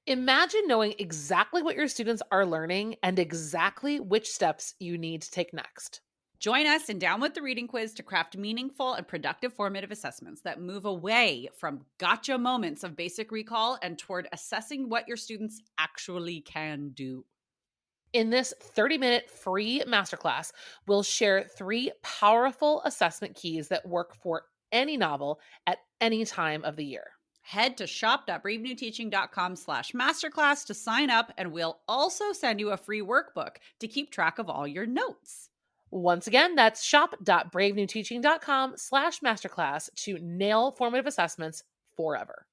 Imagine knowing exactly what your students are learning and exactly which steps you need to take next. Join us in Down with the Reading Quiz to craft meaningful and productive formative assessments that move away from gotcha moments of basic recall and toward assessing what your students actually can do. In this 30-minute free masterclass, we'll share 3 powerful assessment keys that work for any novel at any time of the year. Head to shop.bravenewteaching.com/masterclass to sign up, and we'll also send you a free workbook to keep track of all your notes. Once again, that's shop.bravenewteaching.com/masterclass to nail formative assessments forever.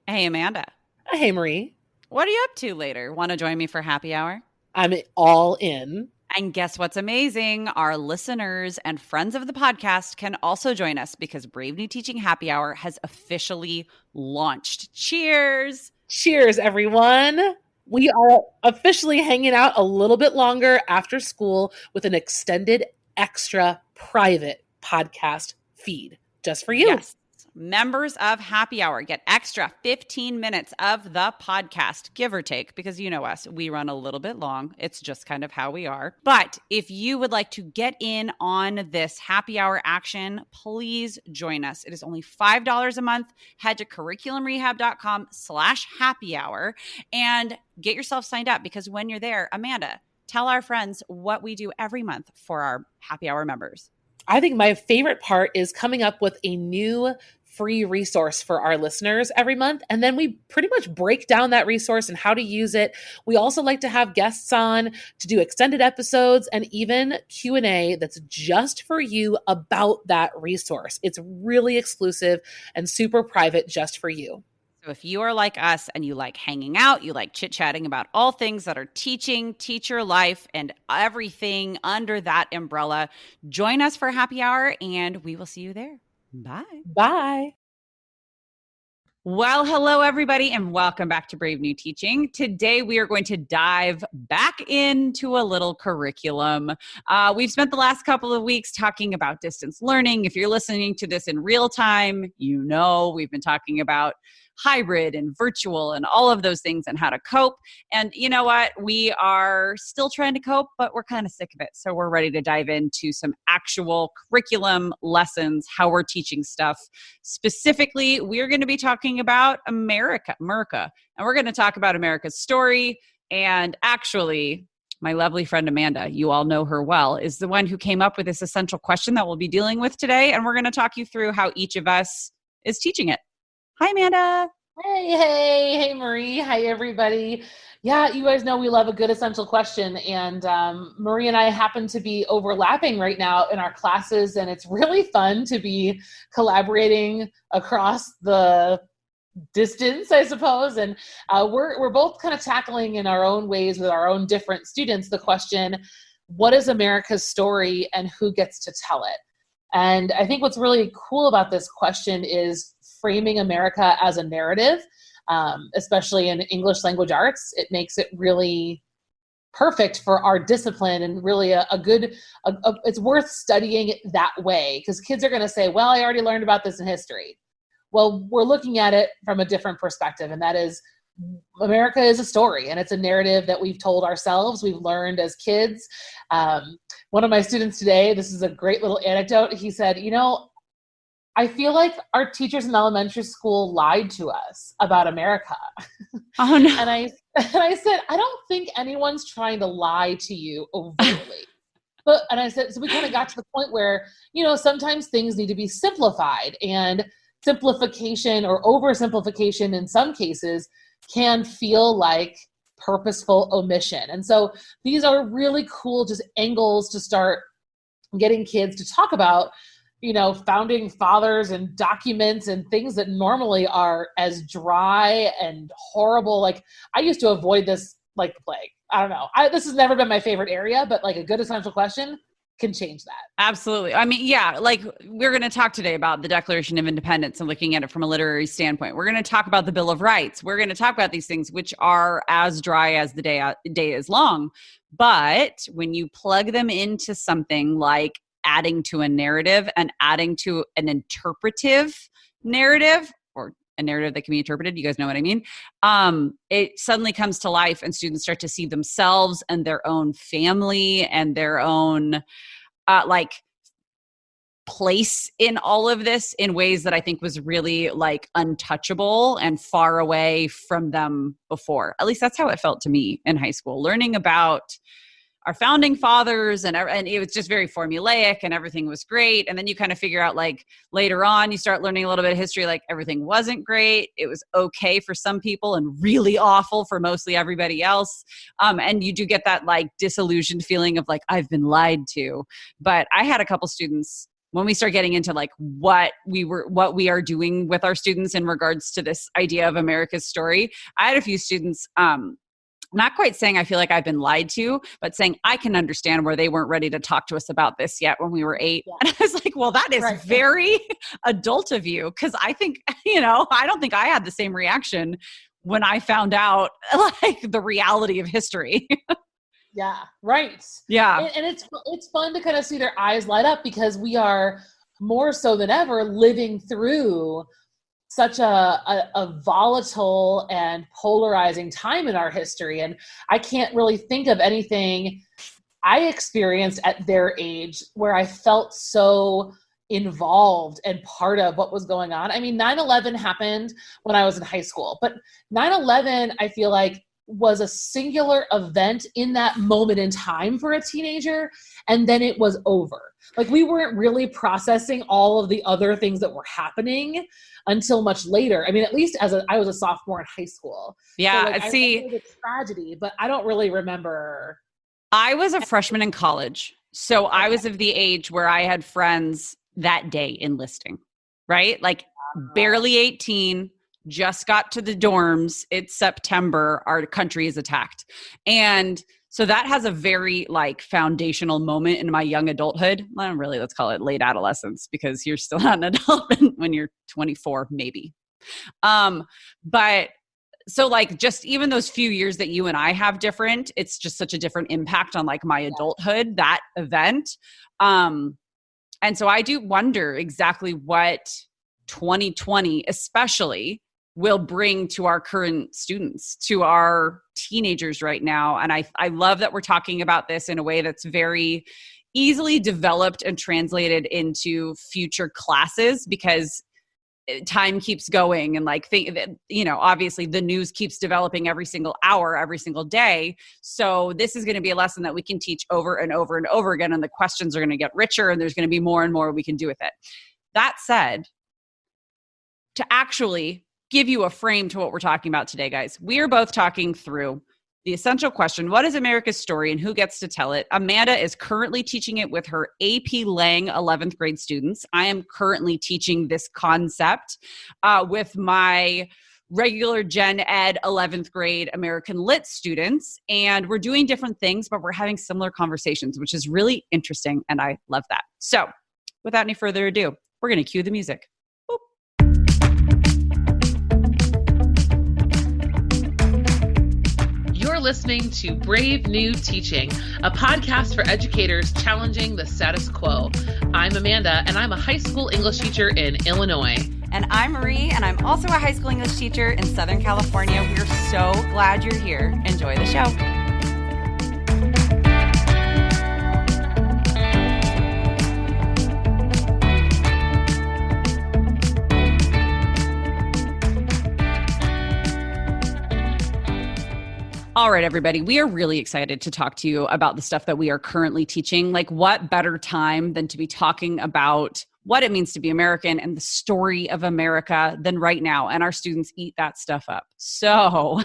Hey, Amanda. Hey, Marie. What are you up to later? Want to join me for happy hour? I'm all in. And guess what's amazing? Our listeners and friends of the podcast can also join us because Brave New Teaching Happy Hour has officially launched. Cheers! Cheers, everyone. We are officially hanging out a little bit longer after school with an extended, extra private podcast feed just for you. Yes. Members of Happy Hour get extra 15 minutes of the podcast, give or take, because you know us, we run a little bit long. It's just kind of how we are. But if you would like to get in on this Happy Hour action, please join us. It is only $5 a month. Head to curriculumrehab.com/happy hour and get yourself signed up, because when you're there, Amanda, tell our friends what we do every month for our Happy Hour members. I think my favorite part is coming up with a new free resource for our listeners every month. And then we pretty much break down that resource and how to use it. We also like to have guests on to do extended episodes and even Q&A that's just for you about that resource. It's really exclusive and super private just for you. So if you are like us and you like hanging out, you like chit-chatting about all things that are teaching, teacher life, and everything under that umbrella, join us for happy hour and we will see you there. Bye. Bye. Well, hello, everybody, and welcome back to Brave New Teaching. Today, we are going to dive back into a little curriculum. We've spent the last couple of weeks talking about distance learning. If you're listening to this in real time, you know we've been talking about hybrid and virtual and all of those things and how to cope. And you know what? We are still trying to cope, but we're kind of sick of it. So we're ready to dive into some actual curriculum lessons, how we're teaching stuff. Specifically, we're going to be talking about America, and we're going to talk about America's story. And actually, my lovely friend Amanda, you all know her well, is the one who came up with this essential question that we'll be dealing with today. And we're going to talk you through how each of us is teaching it. Hi, Amanda. Hey, Marie. Hi, everybody. Yeah, you guys know we love a good essential question. And Marie and I happen to be overlapping right now in our classes. And it's really fun to be collaborating across the distance, I suppose. And we're both kind of tackling in our own ways with our own different students the question, what is America's story and who gets to tell it? And I think what's really cool about this question is framing America as a narrative, especially in English language arts. It makes it really perfect for our discipline and really it's worth studying it that way, because kids are going to say, well, I already learned about this in history. Well, we're looking at it from a different perspective, and that is America is a story, and it's a narrative that we've told ourselves, we've learned as kids. One of my students today, this is a great little anecdote, he said, I feel like our teachers in elementary school lied to us about America. Oh, no. And I said, I don't think anyone's trying to lie to you overtly. And I said, so we kind of got to the point where, sometimes things need to be simplified, and simplification or oversimplification in some cases can feel like purposeful omission. And so these are really cool just angles to start getting kids to talk about, founding fathers and documents and things that normally are as dry and horrible. Like, I used to avoid this like the plague. I don't know. This has never been my favorite area, but like a good essential question can change that. Absolutely. I mean, yeah, like we're going to talk today about the Declaration of Independence and looking at it from a literary standpoint. We're going to talk about the Bill of Rights. We're going to talk about these things, which are as dry as the day is long. But when you plug them into something like adding to a narrative and adding to an interpretive narrative or a narrative that can be interpreted. You guys know what I mean? It suddenly comes to life and students start to see themselves and their own family and their own like place in all of this in ways that I think was really like untouchable and far away from them before. At least that's how it felt to me in high school, learning about our founding fathers and it was just very formulaic and everything was great. And then you kind of figure out like later on, you start learning a little bit of history, like everything wasn't great. It was okay for some people and really awful for mostly everybody else. And you do get that like disillusioned feeling of like, I've been lied to. But I had a couple students when we start getting into like what we are doing with our students in regards to this idea of America's story. I had a few students, not quite saying I feel like I've been lied to, but saying I can understand where they weren't ready to talk to us about this yet when we were 8. Yeah. And I was like, well, that is very adult of you. Cause I think, I don't think I had the same reaction when I found out like the reality of history. Yeah. Right. Yeah. And it's fun to kind of see their eyes light up because we are more so than ever living through such a volatile and polarizing time in our history. And I can't really think of anything I experienced at their age where I felt so involved and part of what was going on. I mean, 9/11 happened when I was in high school, but 9/11, I feel like, was a singular event in that moment in time for a teenager, and then it was over. Like we weren't really processing all of the other things that were happening until much later. I mean, at least I was a sophomore in high school. Yeah, so, like, see, I remember the tragedy, but I don't really remember. I was a freshman in college, so I was of the age where I had friends that day enlisting, right? Like barely 18. Just got to the dorms. It's September. Our country is attacked. And so that has a very like foundational moment in my young adulthood. Well, really, let's call it late adolescence because you're still not an adult when you're 24, maybe. But so like just even those few years that you and I have different, it's just such a different impact on like my adulthood, that event. And so I do wonder exactly what 2020 especially will bring to our current students, to our teenagers right now. And I love that we're talking about this in a way that's very easily developed and translated into future classes because time keeps going and like, obviously the news keeps developing every single hour, every single day. So this is going to be a lesson that we can teach over and over and over again. And the questions are going to get richer and there's going to be more and more we can do with it. That said, to actually give you a frame to what we're talking about today, guys. We are both talking through the essential question, what is America's story and who gets to tell it? Amanda is currently teaching it with her AP Lang 11th grade students. I am currently teaching this concept with my regular Gen Ed 11th grade American Lit students. And we're doing different things, but we're having similar conversations, which is really interesting. And I love that. So without any further ado, we're going to cue the music. You're listening to Brave New Teaching, a podcast for educators challenging the status quo. I'm Amanda, and I'm a high school English teacher in Illinois. And I'm Marie, and I'm also a high school English teacher in Southern California. We're so glad you're here. Enjoy the show. All right, everybody, we are really excited to talk to you about the stuff that we are currently teaching. Like, what better time than to be talking about what it means to be American and the story of America than right now? And our students eat that stuff up. So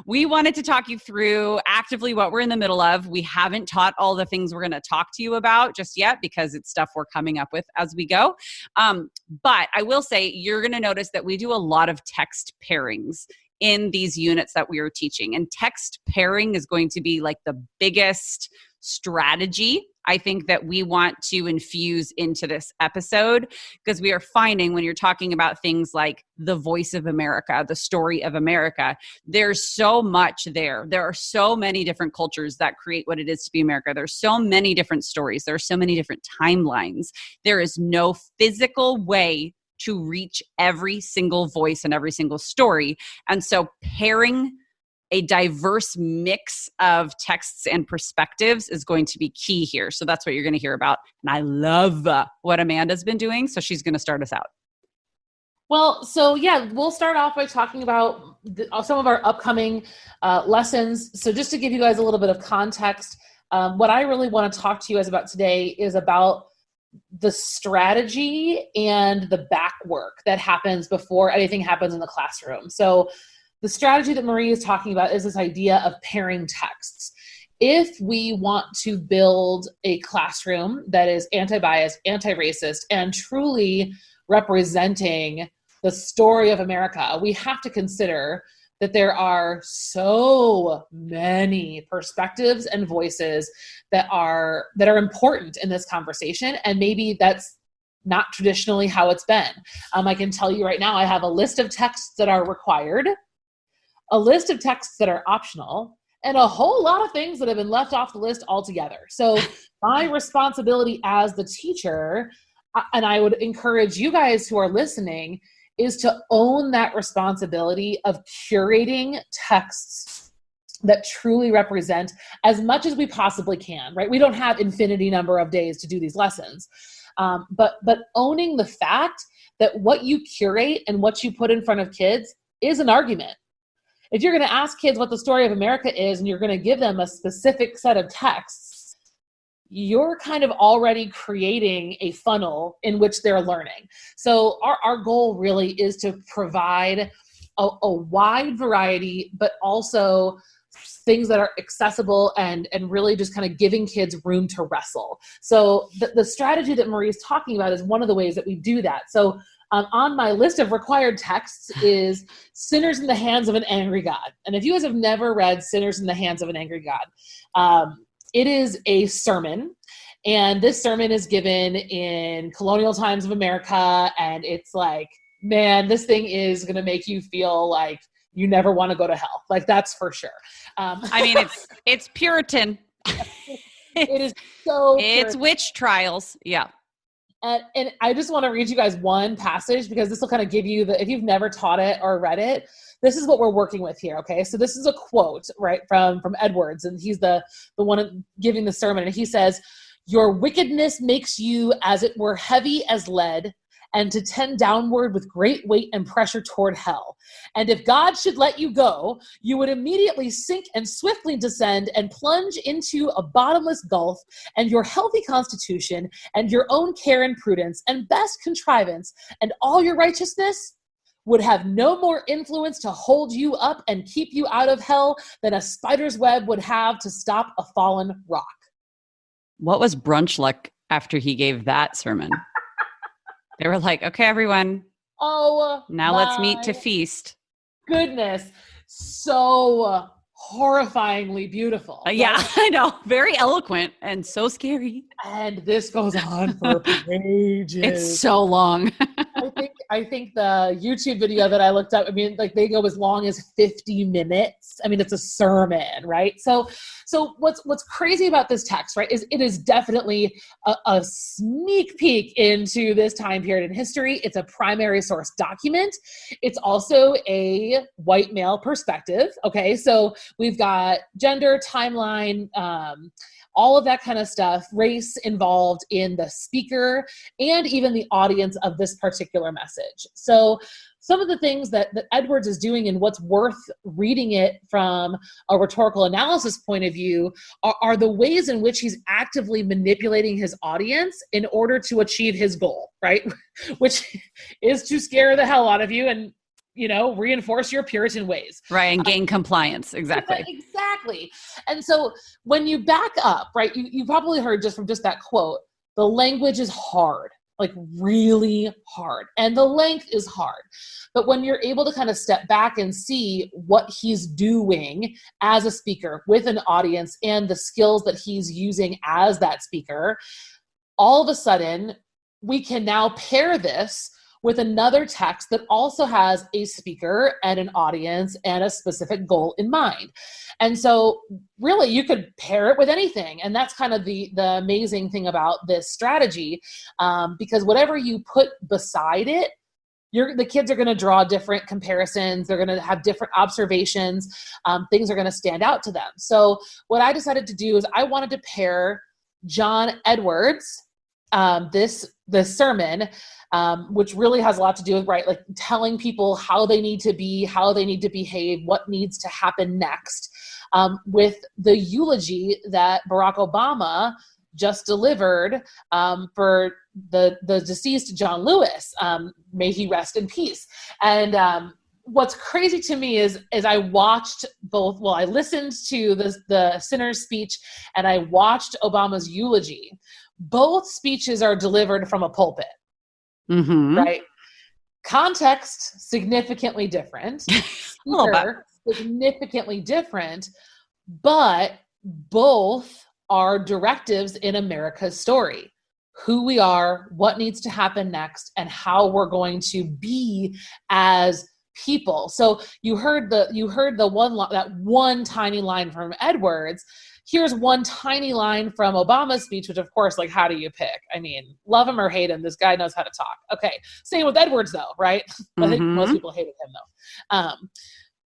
we wanted to talk you through actively what we're in the middle of. We haven't taught all the things we're going to talk to you about just yet because it's stuff we're coming up with as we go. But I will say you're going to notice that we do a lot of text pairings in these units that we are teaching. And text pairing is going to be like the biggest strategy I think that we want to infuse into this episode, because we are finding when you're talking about things like the voice of America, the story of America, there's so much there. There are so many different cultures that create what it is to be America. There's so many different stories. There are so many different timelines. There is no physical way to reach every single voice and every single story. And so pairing a diverse mix of texts and perspectives is going to be key here. So that's what you're going to hear about. And I love what Amanda's been doing. So she's going to start us out. Well, so yeah, we'll start off by talking about some of our upcoming lessons. So just to give you guys a little bit of context, what I really want to talk to you guys about today is about the strategy and the back work that happens before anything happens in the classroom. So the strategy that Marie is talking about is this idea of pairing texts. If we want to build a classroom that is anti-biased, anti-racist, and truly representing the story of America, we have to consider that there are so many perspectives and voices that are important in this conversation, and maybe that's not traditionally how it's been. I can tell you right now, I have a list of texts that are required, a list of texts that are optional, and a whole lot of things that have been left off the list altogether. So my responsibility as the teacher, and I would encourage you guys who are listening, is to own that responsibility of curating texts that truly represent as much as we possibly can, right? We don't have infinity number of days to do these lessons, but owning the fact that what you curate and what you put in front of kids is an argument. If you're going to ask kids what the story of America is and you're going to give them a specific set of texts, you're kind of already creating a funnel in which they're learning. So our goal really is to provide a wide variety, but also things that are accessible and really just kind of giving kids room to wrestle. So the strategy that Marie's talking about is one of the ways that we do that. So on my list of required texts is Sinners in the Hands of an Angry God. And if you guys have never read Sinners in the Hands of an Angry God, it is a sermon. And this sermon is given in colonial times of America. And it's like, man, this thing is going to make you feel like you never want to go to hell. Like, that's for sure. I mean, it's Puritan. It is so It's Puritan. witch trials. Yeah. And I just want to read you guys one passage because this will kind of give you if you've never taught it or read it, this is what we're working with here. Okay. So this is a quote, right, from Edwards, and he's the one giving the sermon. And he says, "Your wickedness makes you as it were heavy as lead, and to tend downward with great weight and pressure toward hell. And if God should let you go, you would immediately sink and swiftly descend and plunge into a bottomless gulf, and your healthy constitution and your own care and prudence and best contrivance and all your righteousness would have no more influence to hold you up and keep you out of hell than a spider's web would have to stop a fallen rock." What was brunch like after he gave that sermon? They were like, "Okay, everyone. Oh, now let's meet to feast." Goodness. So horrifyingly beautiful. Yeah, right? I know. Very eloquent and so scary. And this goes on for pages. It's so long. I think the YouTube video that I looked up, I mean, like, they go as long as 50 minutes. I mean, it's a sermon, right? So what's crazy about this text, right, is it is definitely a sneak peek into this time period in history. It's a primary source document. It's also a white male perspective. Okay, so we've got gender, timeline, all of that kind of stuff, race involved in the speaker and even the audience of this particular message. So some of the things that Edwards is doing and what's worth reading it from a rhetorical analysis point of view are the ways in which he's actively manipulating his audience in order to achieve his goal, right? Which is to scare the hell out of you and, reinforce your Puritan ways. Right, and gain compliance. Exactly. Exactly. And so when you back up, right, you probably heard just from that quote, the language is hard, like really hard. And the length is hard. But when you're able to kind of step back and see what he's doing as a speaker with an audience and the skills that he's using as that speaker, all of a sudden we can now pair this with another text that also has a speaker and an audience and a specific goal in mind. And so really you could pair it with anything. And that's kind of the amazing thing about this strategy, because whatever you put beside it the kids are going to draw different comparisons. They're going to have different observations. Things are going to stand out to them. So what I decided to do is I wanted to pair John Edwards, this sermon, which really has a lot to do with, right, like telling people how they need to be, how they need to behave, what needs to happen next, with the eulogy that Barack Obama just delivered for the deceased John Lewis. May he rest in peace. And what's crazy to me is I watched both. Well, I listened to the sinner's speech and I watched Obama's eulogy. Both speeches are delivered from a pulpit, right? Context significantly different. Speaker significantly different, but both are directives in America's story. Who we are, what needs to happen next, and how we're going to be as people. So you heard that one tiny line from Edwards. Here's one tiny line from Obama's speech, which of course, like, how do you pick? I mean, love him or hate him, this guy knows how to talk. Okay. Same with Edwards though, right? I think most people hated him though.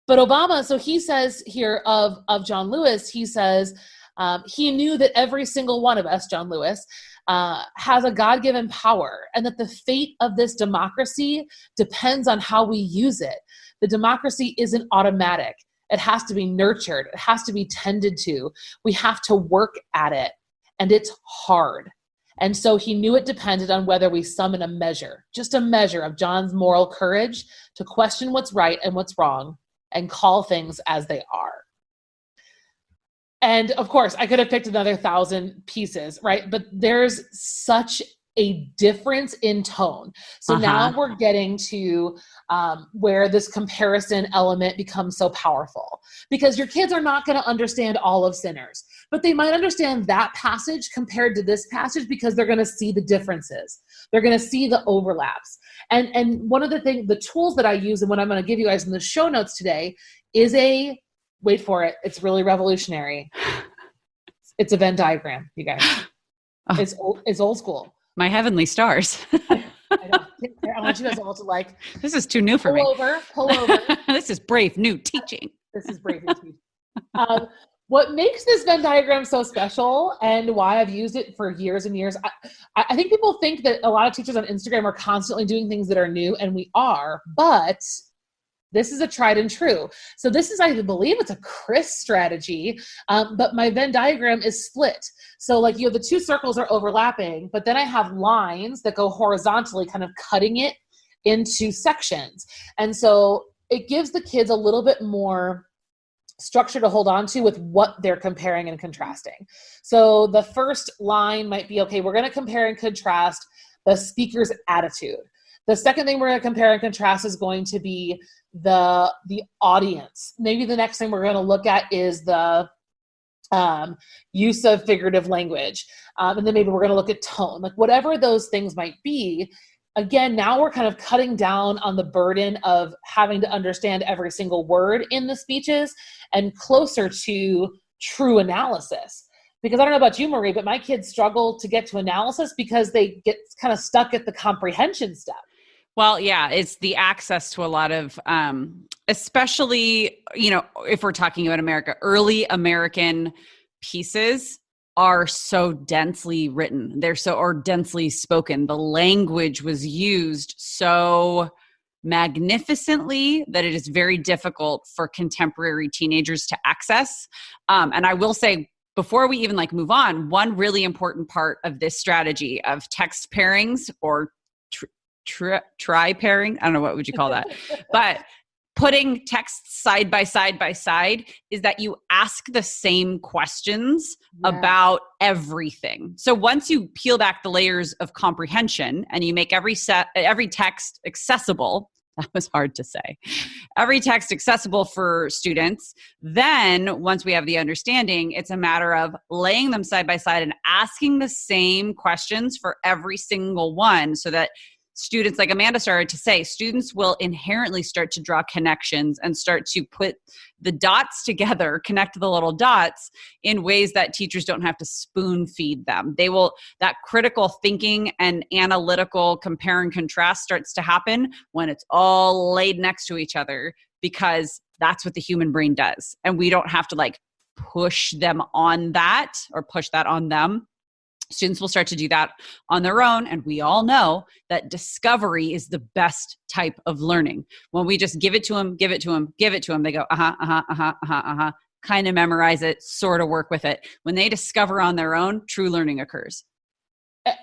But Obama, so he says here of John Lewis, he says, he knew that every single one of us, John Lewis, has a God-given power, and that the fate of this democracy depends on how we use it. The democracy isn't automatic. It has to be nurtured. It has to be tended to. We have to work at it, and it's hard. And so he knew it depended on whether we summon a measure, just a measure of John's moral courage to question what's right and what's wrong and call things as they are. And of course, I could have picked another 1,000 pieces, right? But there's such a difference in tone. So now we're getting to where this comparison element becomes so powerful, because your kids are not going to understand all of Sinners, but they might understand that passage compared to this passage because they're going to see the differences. They're going to see the overlaps. And one of the tools that I use and what I'm going to give you guys in the show notes today is wait for it. It's really revolutionary. It's a Venn diagram, you guys. It's old school. My heavenly stars. I want you guys all to this is too new for me. Pull over. This is brave new teaching. This is brave new teaching. What makes this Venn diagram so special and why I've used it for years and years, I think people think that a lot of teachers on Instagram are constantly doing things that are new, and we are, but this is a tried and true. So this is, I believe it's a Chris strategy, but my Venn diagram is split. So the two circles are overlapping, but then I have lines that go horizontally, kind of cutting it into sections. And so it gives the kids a little bit more structure to hold on to with what they're comparing and contrasting. So the first line might be, okay, we're going to compare and contrast the speaker's attitude. The second thing we're going to compare and contrast is going to be the audience. Maybe the next thing we're going to look at is the use of figurative language. And then maybe we're going to look at tone, whatever those things might be. Again, now we're kind of cutting down on the burden of having to understand every single word in the speeches and closer to true analysis. Because I don't know about you, Marie, but my kids struggle to get to analysis because they get kind of stuck at the comprehension step. Well, yeah, it's the access to a lot of, especially, if we're talking about America, early American pieces are so densely written. Or densely spoken. The language was used so magnificently that it is very difficult for contemporary teenagers to access. And I will say, before we even move on, one really important part of this strategy of text pairings or tri pairing, I don't know, what would you call that? But putting texts side by side is that you ask the same questions about everything. So once you peel back the layers of comprehension and you make every text accessible, that was hard to say, every text accessible for students, then once we have the understanding, it's a matter of laying them side by side and asking the same questions for every single one, so that students, like Amanda started to say, students will inherently start to draw connections and start to put the dots together, connect the little dots in ways that teachers don't have to spoon feed them. That critical thinking and analytical compare and contrast starts to happen when it's all laid next to each other, because that's what the human brain does. And we don't have to like push them on that or push that on them. Students will start to do that on their own. And we all know that discovery is the best type of learning. When we just give it to them, they go, kind of memorize it, sort of work with it. When they discover on their own, true learning occurs.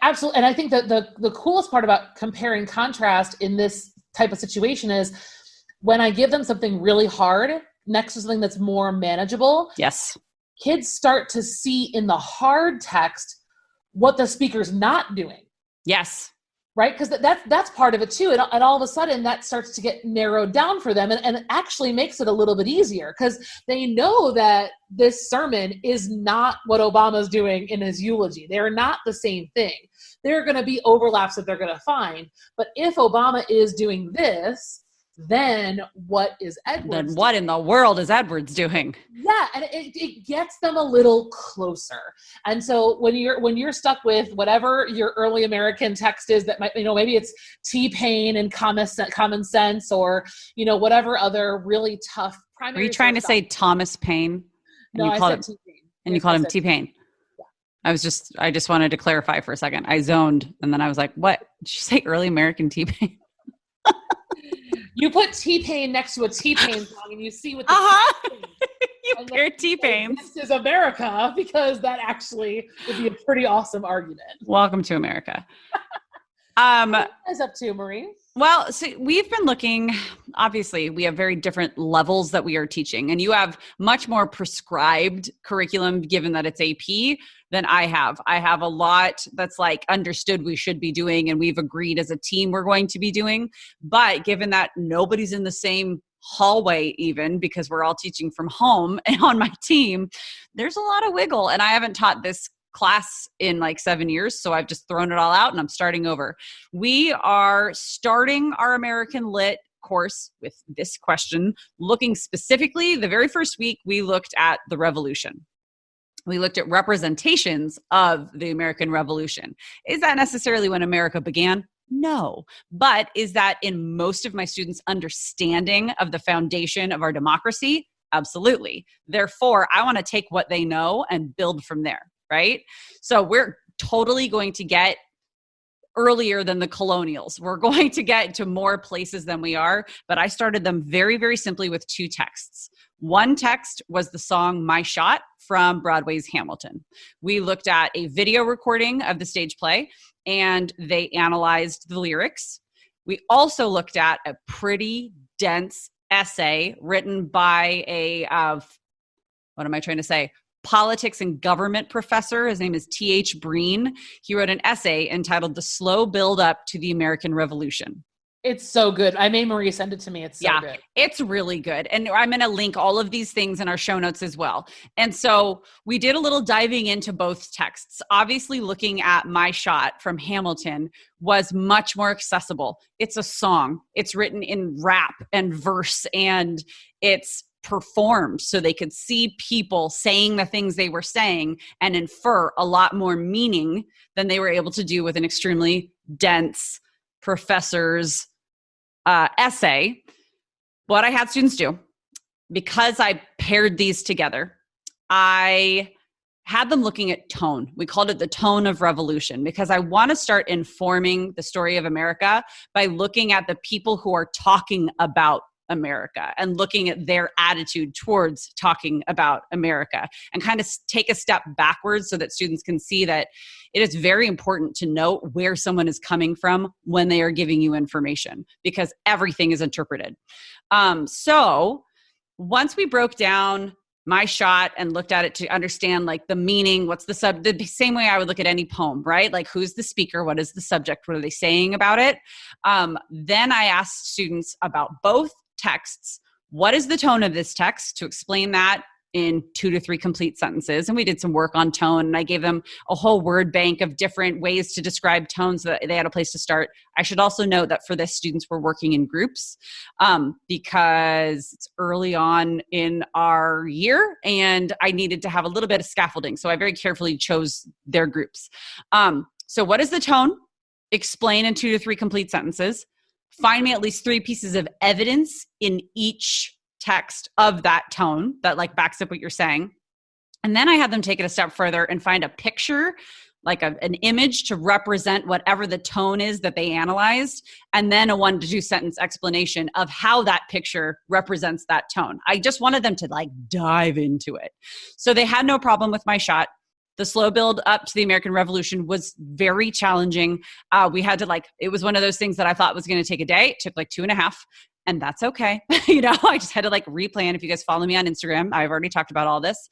Absolutely. And I think that the coolest part about comparing contrast in this type of situation is when I give them something really hard next to something that's more manageable. Yes. Kids start to see in the hard text what the speaker's not doing. Yes. Right? Because that's part of it too. And all of a sudden that starts to get narrowed down for them, and it actually makes it a little bit easier because they know that this sermon is not what Obama's doing in his eulogy. They're not the same thing. There are going to be overlaps that they're going to find. But if Obama is doing this, then what is Edwards Then what doing? in the world is Edwards doing? Yeah, and it gets them a little closer. And so when you're stuck with whatever your early American text is that might, maybe it's T-Pain and Common Sense, or whatever other really tough primary. Are you trying to say Thomas Paine? No, I said T-Pain. And you called him T-Pain. Yeah. I just wanted to clarify for a second. I zoned, and then I was like, what? Did you say early American T-Pain? You put T-Pain next to a T-Pain song and you see what the you pair T-Pains. This is America, because that actually would be a pretty awesome argument. Welcome to America. What are you guys up to, Marie? Well, so we've been looking, obviously, we have very different levels that we are teaching, and you have much more prescribed curriculum given that it's AP than I have. I have a lot that's like understood we should be doing, and we've agreed as a team we're going to be doing. But given that nobody's in the same hallway, even because we're all teaching from home and on my team, there's a lot of wiggle. And I haven't taught this class in like 7 years. So I've just thrown it all out and I'm starting over. We are starting our American Lit course with this question, looking specifically, the very first week we looked at the Revolution. We looked at representations of the American Revolution. Is that necessarily when America began? No. But is that in most of my students' understanding of the foundation of our democracy? Absolutely. Therefore, I want to take what they know and build from there. Right? So we're totally going to get earlier than the colonials. We're going to get to more places than we are, but I started them very, very simply with 2 texts. One text was the song My Shot from Broadway's Hamilton. We looked at a video recording of the stage play and they analyzed the lyrics. We also looked at a pretty dense essay written by politics and government professor. His name is T.H. Breen. He wrote an essay entitled The Slow Build Up to the American Revolution. It's so good. I made Marie send it to me. It's so good. It's really good. And I'm going to link all of these things in our show notes as well. And so we did a little diving into both texts. Obviously, looking at My Shot from Hamilton was much more accessible. It's a song. It's written in rap and verse, and it's performed so they could see people saying the things they were saying and infer a lot more meaning than they were able to do with an extremely dense professor's essay. What I had students do, because I paired these together, I had them looking at tone. We called it the tone of revolution, because I want to start informing the story of America by looking at the people who are talking about America and looking at their attitude towards talking about America, and kind of take a step backwards so that students can see that it is very important to know where someone is coming from when they are giving you information, because everything is interpreted. So once we broke down My Shot and looked at it to understand like the meaning, what's the same way I would look at any poem, right? Like who's the speaker? What is the subject? What are they saying about it? Then I asked students about both texts. What is the tone of this text? To explain that, in 2 to 3 complete sentences. And we did some work on tone, and I gave them a whole word bank of different ways to describe tone so that they had a place to start. I should also note that for this, students were working in groups because it's early on in our year and I needed to have a little bit of scaffolding. So I very carefully chose their groups. So what is the tone? Explain in 2 to 3 complete sentences. Find me at least 3 pieces of evidence in each text of that tone that like backs up what you're saying. And then I had them take it a step further and find a picture, like an image to represent whatever the tone is that they analyzed, and then a 1 to 2 sentence explanation of how that picture represents that tone. I just wanted them to like dive into it. So they had no problem with my shot. The slow build up to the American Revolution was very challenging. We had to it was one of those things that I thought was going to take a day. It took like 2.5. And that's okay. I just had to replan. If you guys follow me on Instagram, I've already talked about all this.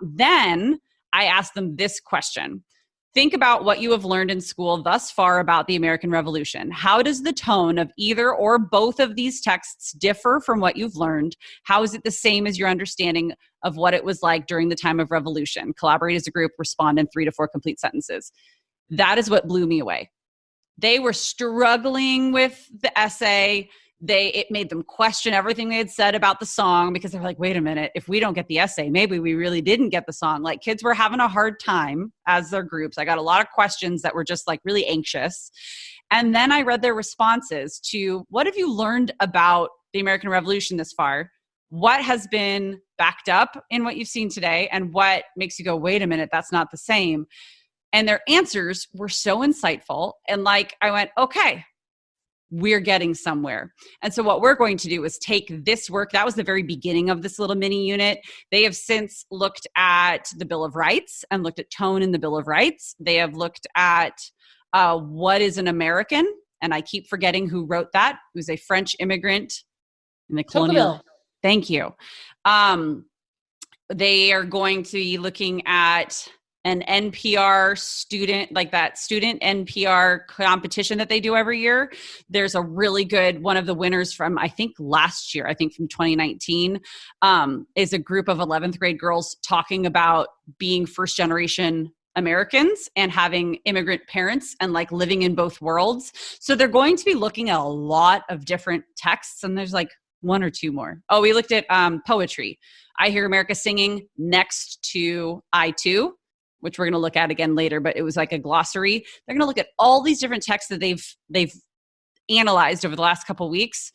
Then I asked them this question. Think about what you have learned in school thus far about the American Revolution. How does the tone of either or both of these texts differ from what you've learned? How is it the same as your understanding of what it was like during the time of revolution? Collaborate as a group, respond in 3 to 4 complete sentences. That is what blew me away. They were struggling with the essay. It made them question everything they had said about the song because they were like, wait a minute, if we don't get the essay, maybe we really didn't get the song. Like kids were having a hard time as their groups. I got a lot of questions that were just really anxious. And then I read their responses to what have you learned about the American Revolution this far? What has been backed up in what you've seen today? And what makes you go, wait a minute, that's not the same. And their answers were so insightful. And I went, okay, we're getting somewhere. And so what we're going to do is take this work. That was the very beginning of this little mini unit. They have since looked at the Bill of Rights and looked at tone in the Bill of Rights. They have looked at what is an American. And I keep forgetting who wrote that. It was a French immigrant in the colonial. Thank you. They are going to be looking at an NPR student, that student NPR competition that they do every year. There's a really good, one of the winners from, I think last year, from 2019, is a group of 11th grade girls talking about being first generation Americans and having immigrant parents and living in both worlds. So they're going to be looking at a lot of different texts, and there's 1 or 2 more. Oh, we looked at poetry. I Hear America Singing next to I Too, which we're going to look at again later, but it was a glossary. They're going to look at all these different texts that they've analyzed over the last couple of weeks.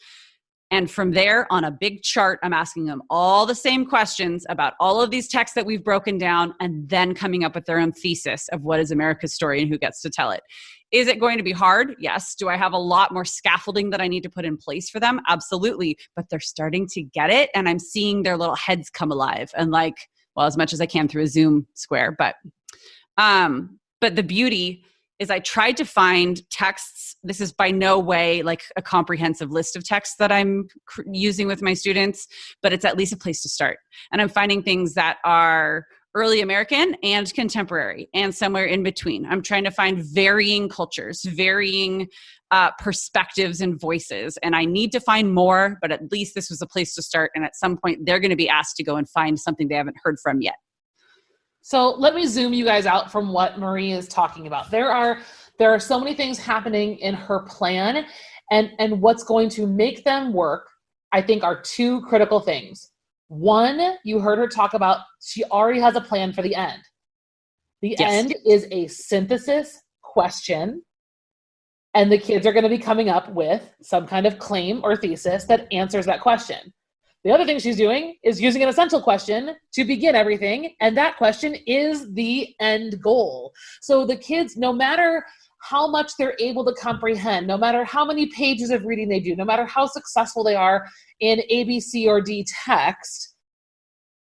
And from there, on a big chart, I'm asking them all the same questions about all of these texts that we've broken down, and then coming up with their own thesis of what is America's story and who gets to tell it. Is it going to be hard? Yes. Do I have a lot more scaffolding that I need to put in place for them? Absolutely. But they're starting to get it, and I'm seeing their little heads come alive and as much as I can through a Zoom square. But the beauty is I tried to find texts. This is by no way a comprehensive list of texts that I'm using with my students, but it's at least a place to start. And I'm finding things that are early American and contemporary and somewhere in between. I'm trying to find varying cultures, varying perspectives and voices. And I need to find more, but at least this was a place to start. And at some point, they're going to be asked to go and find something they haven't heard from yet. So let me zoom you guys out from what Marie is talking about. There are so many things happening in her plan, and what's going to make them work, I think, are 2 critical things. One, you heard her talk about, she already has a plan for the end. The end is a synthesis question, and the kids are going to be coming up with some kind of claim or thesis that answers that question. The other thing she's doing is using an essential question to begin everything, and that question is the end goal. So the kids, no matter how much they're able to comprehend, no matter how many pages of reading they do, no matter how successful they are in A, B, C, or D text,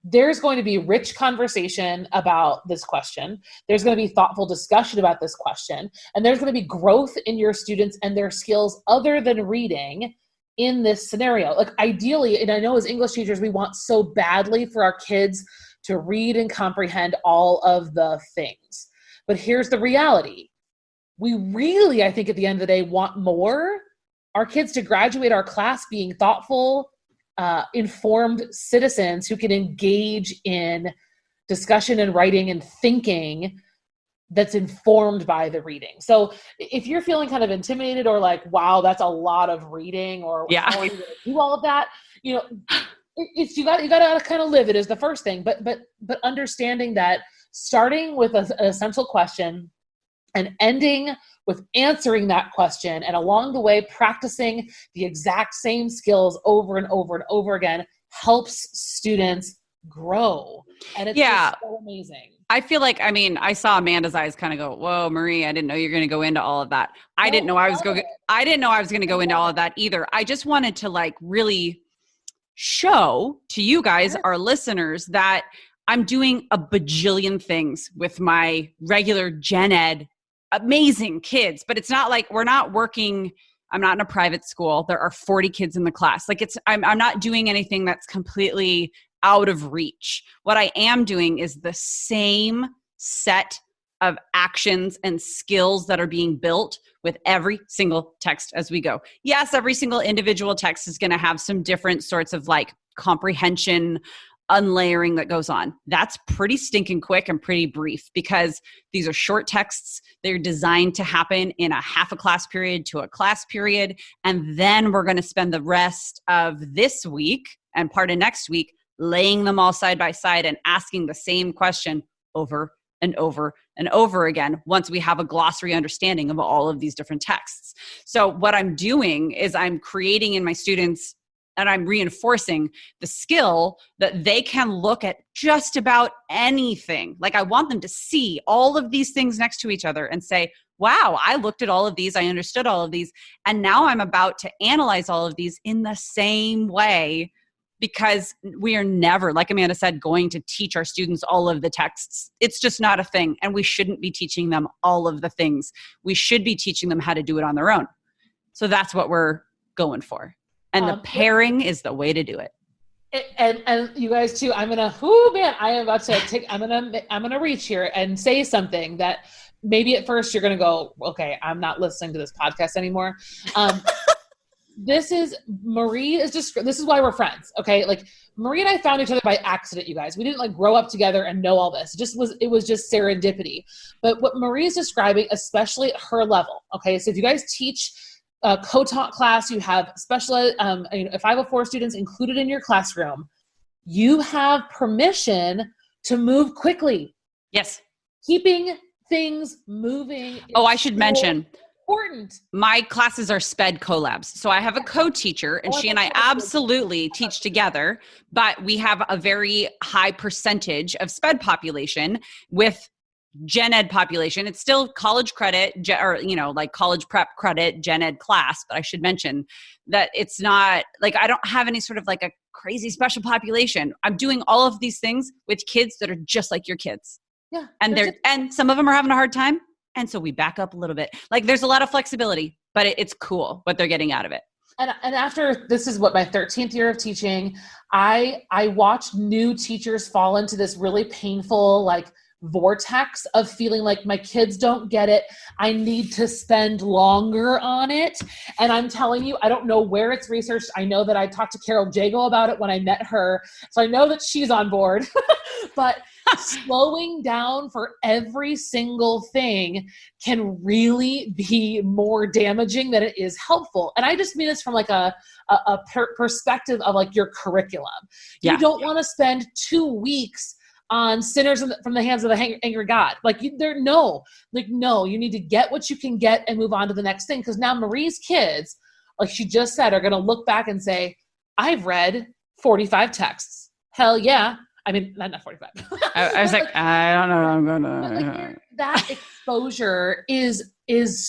there's going to be rich conversation about this question. There's going to be thoughtful discussion about this question, and there's going to be growth in your students and their skills other than reading in this scenario. Ideally, and I know as English teachers, we want so badly for our kids to read and comprehend all of the things. But here's the reality. We really, I think at the end of the day, want more. Our kids to graduate our class being thoughtful, informed citizens who can engage in discussion and writing and thinking that's informed by the reading. So if you're feeling kind of intimidated or like, wow, that's a lot of reading, or how are you going to do all of that? It's you got to kind of live it is the first thing, but understanding that starting with an essential question and ending with answering that question, and along the way practicing the exact same skills over and over and over again, helps students grow. And it's just so amazing. I feel like, I saw Amanda's eyes kind of go, whoa, Marie, I didn't know you were going to go into all of that. I didn't know I was going to go into all of that either. I just wanted to like really show to you guys, our listeners, that I'm doing a bajillion things with my regular gen ed, amazing kids, but it's not like I'm not in a private school. There are 40 kids in the class. Like I'm not doing anything that's completely out of reach. What I am doing is the same set of actions and skills that are being built with every single text as we go. Yes, every single individual text is going to have some different sorts of like comprehension, unlayering that goes on. That's pretty stinking quick and pretty brief because these are short texts. They're designed to happen in a half a class period to a class period. And then we're going to spend the rest of this week and part of next week laying them all side by side and asking the same question over and over and over again once we have a glossary understanding of all of these different texts. So what I'm doing is I'm creating in my students, and I'm reinforcing the skill that they can look at just about anything. Like I want them to see all of these things next to each other and say, wow, I looked at all of these, I understood all of these, and now I'm about to analyze all of these in the same way, because we are never, like Amanda said, going to teach our students all of the texts. It's just not a thing. And we shouldn't be teaching them all of the things. We should be teaching them how to do it on their own. So that's what we're going for. And the pairing is the way to do it. And you guys too, I am about to take, I'm going to reach here and say something that maybe at first you're going to go, okay, I'm not listening to this podcast anymore. This is why we're friends. Okay. Like Marie and I found each other by accident, you guys. We didn't like grow up together and know all this. It was just serendipity. But what Marie is describing, especially at her level. Okay. So if you guys teach a co-taught class, you have special, 504 students included in your classroom, you have permission to move quickly. Yes. Keeping things moving. Oh, I should mention. Important. My classes are SPED collabs. So I have a co-teacher and she and I absolutely teach together, but we have a very high percentage of SPED population with gen ed population. It's still college credit like college prep credit gen ed class, but I should mention that it's not like I don't have any sort of like a crazy special population. I'm doing all of these things with kids that are just like your kids. Yeah. And some of them are having a hard time. And so we back up a little bit. Like there's a lot of flexibility, but it's cool what they're getting out of it. And after, this is what my 13th year of teaching, I watched new teachers fall into this really painful, like vortex of feeling like my kids don't get it. I need to spend longer on it. And I'm telling you, I don't know where it's researched. I know that I talked to Carol Jago about it when I met her. So I know that she's on board, but slowing down for every single thing can really be more damaging than it is helpful. And I just mean this from like a perspective of like your curriculum. You don't want to spend 2 weeks on sinners from the hands of the angry God. No, you need to get what you can get and move on to the next thing. Because now Marie's kids, like she just said, are going to look back and say, I've read 45 texts. Hell yeah. I mean, not 45. I was like, I don't know. I'm going to. That exposure is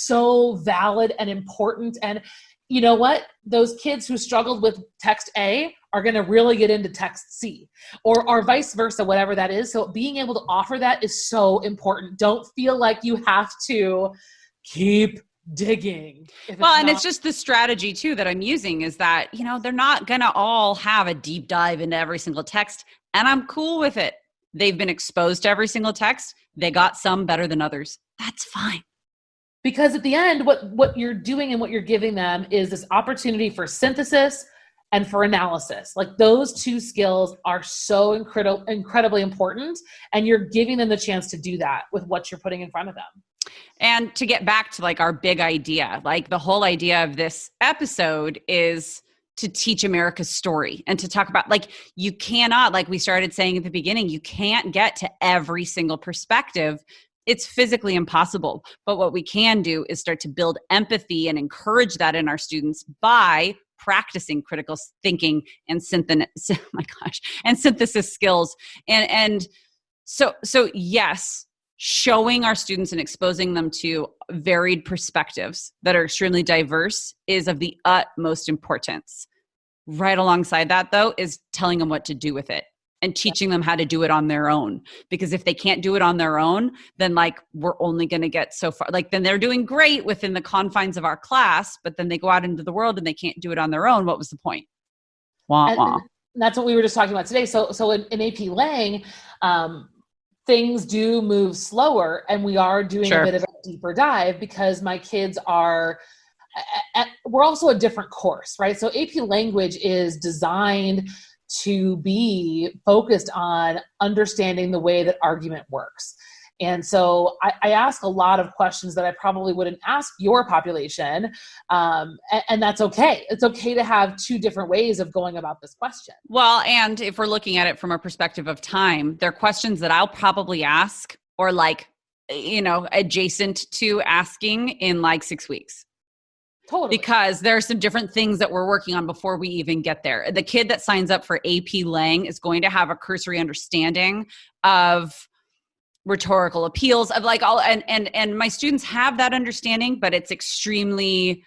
so valid and important. And you know what? Those kids who struggled with text A are going to really get into text C or vice versa, whatever that is. So being able to offer that is so important. Don't feel like you have to keep digging. And it's just the strategy too that I'm using is that, they're not going to all have a deep dive into every single text. And I'm cool with it. They've been exposed to every single text. They got some better than others. That's fine. Because at the end, what you're doing and what you're giving them is this opportunity for synthesis and for analysis. Like those two skills are so incredibly important, and you're giving them the chance to do that with what you're putting in front of them. And to get back to like our big idea, like the whole idea of this episode is to teach America's story and to talk about, like, you cannot, like we started saying at the beginning, you can't get to every single perspective. It's physically impossible. But what we can do is start to build empathy and encourage that in our students by practicing critical thinking and synthesis skills. And so yes, showing our students and exposing them to varied perspectives that are extremely diverse is of the utmost importance. Right alongside that, though, is telling them what to do with it and teaching them how to do it on their own. Because if they can't do it on their own, then like we're only going to get so far. Like then they're doing great within the confines of our class, but then they go out into the world and they can't do it on their own. What was the point? Wah, wah. And that's what we were just talking about today. So in AP Lang, things do move slower, and we are doing a bit of a deeper dive because my kids are, we're also a different course, right? So AP Language is designed to be focused on understanding the way that argument works. And so I ask a lot of questions that I probably wouldn't ask your population. And that's okay. It's okay to have two different ways of going about this question. Well, and if we're looking at it from a perspective of time, they're questions that I'll probably ask or like, adjacent to asking in like 6 weeks. Totally. Because there are some different things that we're working on before we even get there. The kid that signs up for AP Lang is going to have a cursory understanding of rhetorical appeals of like all, and my students have that understanding, but it's extremely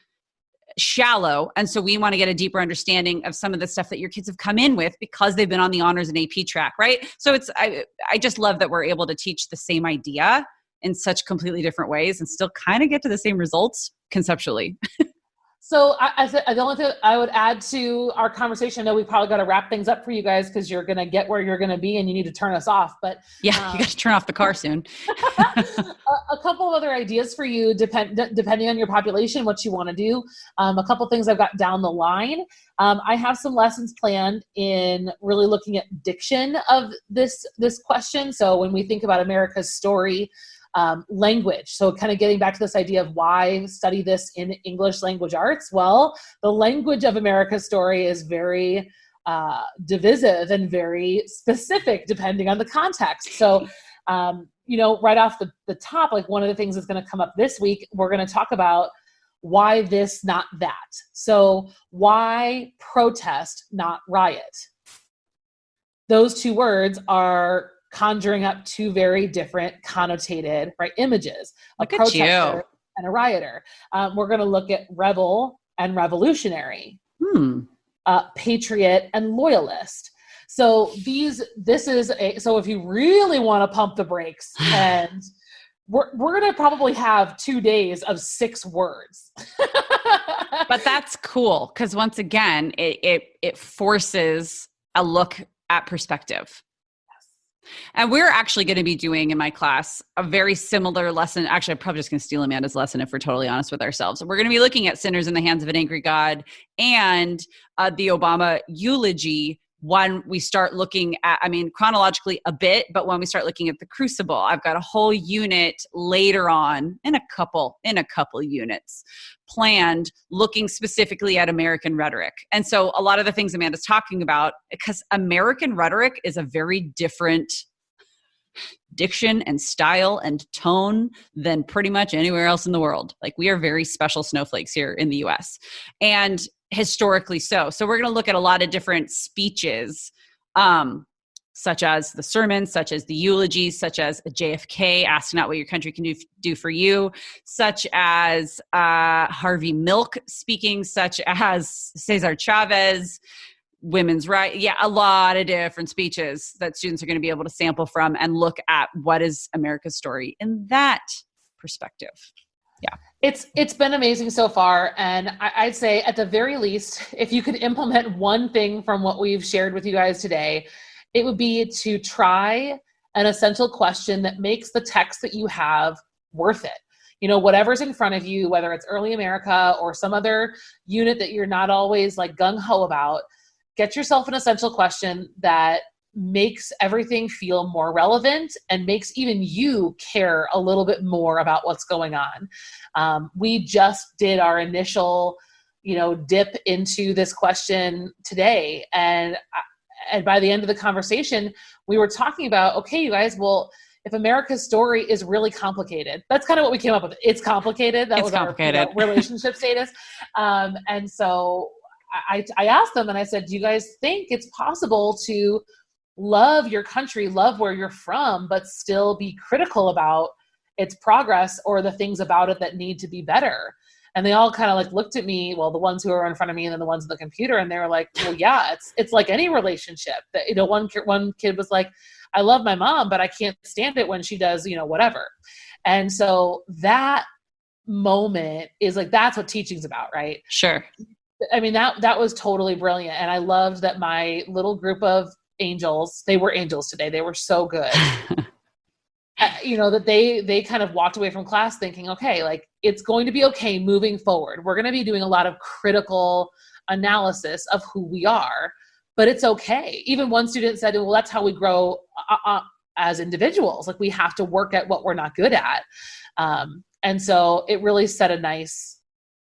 shallow. And so we want to get a deeper understanding of some of the stuff that your kids have come in with because they've been on the honors and AP track, right? So I just love that we're able to teach the same idea in such completely different ways and still kind of get to the same results conceptually. So the only thing I would add to our conversation, I know we probably got to wrap things up for you guys because you're going to get where you're going to be and you need to turn us off. But yeah, you got to turn off the car soon. A couple of other ideas for you, depending on your population, what you want to do. A couple things I've got down the line. I have some lessons planned in really looking at diction of this question. So when we think about America's story, language. So kind of getting back to this idea of why study this in English language arts. Well, the language of America's story is very divisive and very specific depending on the context. So, right off the top, like one of the things that's going to come up this week, we're going to talk about why this, not that. So why protest, not riot? Those two words are conjuring up two very different connotated, right, images, a protester and a rioter. We're going to look at rebel and revolutionary, patriot and loyalist. So so if you really want to pump the brakes, and we're going to probably have 2 days of 6 words. But that's cool because once again, it forces a look at perspective. And we're actually going to be doing in my class a very similar lesson. Actually, I'm probably just going to steal Amanda's lesson if we're totally honest with ourselves. We're going to be looking at Sinners in the Hands of an Angry God and the Obama eulogy when we start looking at, chronologically a bit, but when we start looking at the Crucible, I've got a whole unit later on in a couple units planned looking specifically at American rhetoric. And so a lot of the things Amanda's talking about, because American rhetoric is a very different diction and style and tone than pretty much anywhere else in the world. Like we are very special snowflakes here in the US. And historically so. So we're going to look at a lot of different speeches, such as the sermons, such as the eulogies, such as JFK asking out what your country can do for you, such as Harvey Milk speaking, such as Cesar Chavez, women's rights. Yeah, a lot of different speeches that students are going to be able to sample from and look at what is America's story in that perspective. Yeah. It's been amazing so far. And I'd say at the very least, if you could implement one thing from what we've shared with you guys today, it would be to try an essential question that makes the text that you have worth it. whatever's in front of you, whether it's Early America or some other unit that you're not always like gung-ho about, get yourself an essential question that makes everything feel more relevant and makes even you care a little bit more about what's going on. We just did our initial, dip into this question today. And by the end of the conversation, we were talking about, okay, you guys, well, if America's story is really complicated, that's kind of what we came up with. It's complicated. That was complicated. Our relationship status. And so I asked them and I said, do you guys think it's possible to love your country, love where you're from, but still be critical about its progress or the things about it that need to be better? And they all kind of like looked at me, well, the ones who are in front of me and then the ones on the computer, and they were like, well, yeah, it's like any relationship. That, one kid was like, I love my mom, but I can't stand it when she does, whatever. And so that moment is like, that's what teaching's about, right? Sure. I mean, that was totally brilliant. And I loved that my little group of angels, they were angels today. They were so good. That they kind of walked away from class thinking, okay, like it's going to be okay moving forward. We're going to be doing a lot of critical analysis of who we are, but it's okay. Even one student said, well, that's how we grow as individuals. Like we have to work at what we're not good at. And so it really set a nice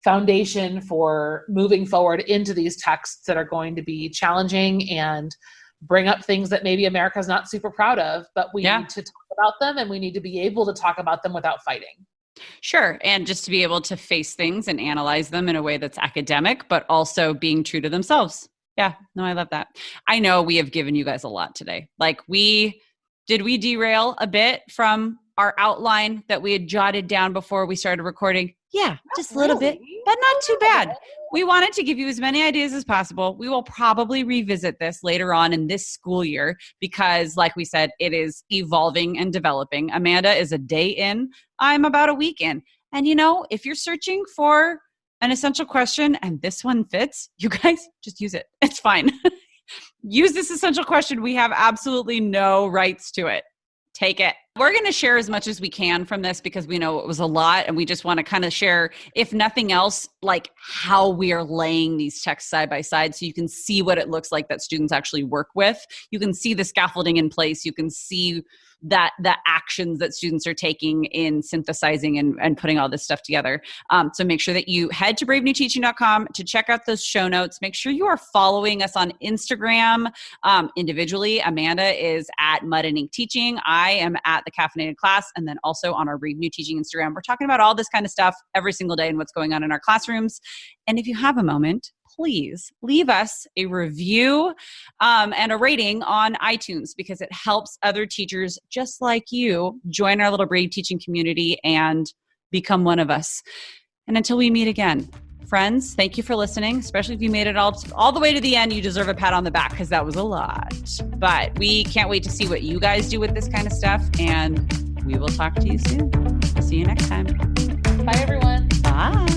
foundation for moving forward into these texts that are going to be challenging and bring up things that maybe America's not super proud of, but we need to talk about them and we need to be able to talk about them without fighting. Sure. And just to be able to face things and analyze them in a way that's academic, but also being true to themselves. Yeah. No, I love that. I know we have given you guys a lot today. Like we derail a bit from our outline that we had jotted down before we started recording? Yeah, just a little bit, but not too bad. We wanted to give you as many ideas as possible. We will probably revisit this later on in this school year because, like we said, it is evolving and developing. Amanda is a day in. I'm about a week in. And if you're searching for an essential question and this one fits, you guys just use it. It's fine. Use this essential question. We have absolutely no rights to it. Take it. We're going to share as much as we can from this because we know it was a lot and we just want to kind of share, if nothing else, like how we are laying these texts side by side so you can see what it looks like that students actually work with. You can see the scaffolding in place. You can see that the actions that students are taking in synthesizing and putting all this stuff together. So make sure that you head to bravenewteaching.com to check out those show notes. Make sure you are following us on Instagram individually. Amanda is at Mud and Ink Teaching. I am at the Caffeinated Class, and then also on our Brave New Teaching Instagram. We're talking about all this kind of stuff every single day and what's going on in our classrooms. And if you have a moment, please leave us a review and a rating on iTunes because it helps other teachers just like you join our little Brave Teaching community and become one of us. And until we meet again, friends, thank you for listening, especially if you made it all the way to the end. You deserve a pat on the back because that was a lot. But we can't wait to see what you guys do with this kind of stuff, and we will talk to you soon. See you next time. Bye, everyone. Bye.